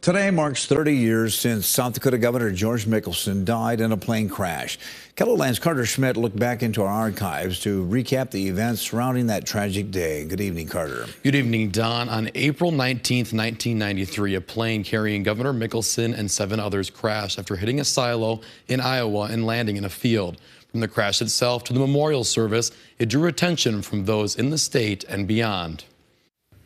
Today marks 30 years since South Dakota Governor George Mickelson died in a plane crash. KELOLAND's Carter Schmidt looked back into our archives to recap the events surrounding that tragic day. Good evening, Carter. Good evening, Don. On April 19th, 1993, a plane carrying Governor Mickelson and 7 others crashed after hitting a silo in Iowa and landing in a field. From the crash itself to the memorial service, it drew attention from those in the state and beyond.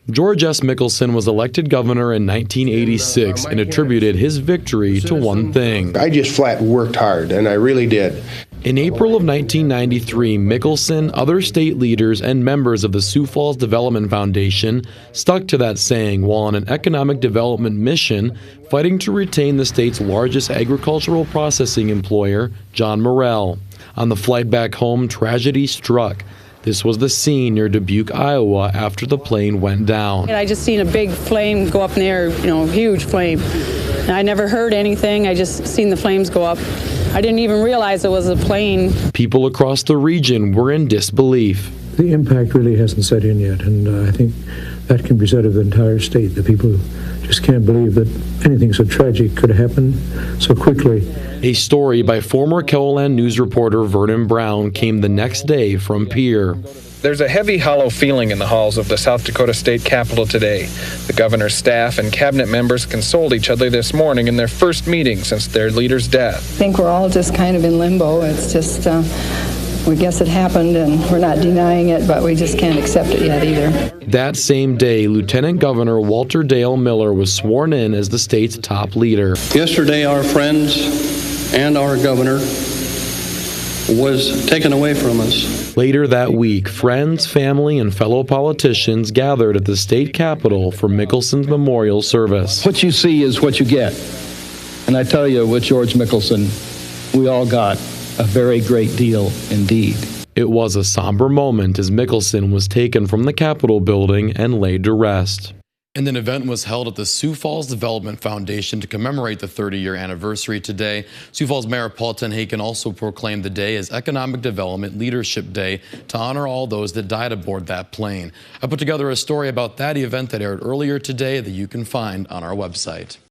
George S. Mickelson was elected governor in 1986 and attributed his victory to one thing. I just flat worked hard, and I really did. In April of 1993, Mickelson, other state leaders, and members of the Sioux Falls Development Foundation stuck to that saying while on an economic development mission, fighting to retain the state's largest agricultural processing employer, John Morrell. On the flight back home, tragedy struck. This was the scene near Dubuque, Iowa, after the plane went down. And I just seen a big flame go up in the air, huge flame. And I never heard anything. I just seen the flames go up. I didn't even realize it was a plane. People across the region were in disbelief. The impact really hasn't set in yet, and I think that can be said of the entire state, that people just can't believe that anything so tragic could happen so quickly. A story by former KELOLAND news reporter Vernon Brown came the next day from Pierre. There's a heavy, hollow feeling in the halls of the South Dakota State Capitol today. The governor's staff and cabinet members consoled each other this morning in their first meeting since their leader's death. I think we're all just kind of in limbo. It's just, we guess it happened, and we're not denying it, but we just can't accept it yet either. That same day, Lieutenant Governor Walter Dale Miller was sworn in as the state's top leader. Yesterday, our friends and our governor was taken away from us. Later that week, friends, family, and fellow politicians gathered at the state capitol for Mickelson's memorial service. What you see is what you get. And I tell you, with George Mickelson, we all got a very great deal indeed. It was a somber moment as Mickelson was taken from the Capitol building and laid to rest. And an event was held at the Sioux Falls Development Foundation to commemorate the 30-year anniversary today. Sioux Falls Mayor Paul Tenhaken also proclaimed the day as Economic Development Leadership Day to honor all those that died aboard that plane. I put together a story about that event that aired earlier today that you can find on our website.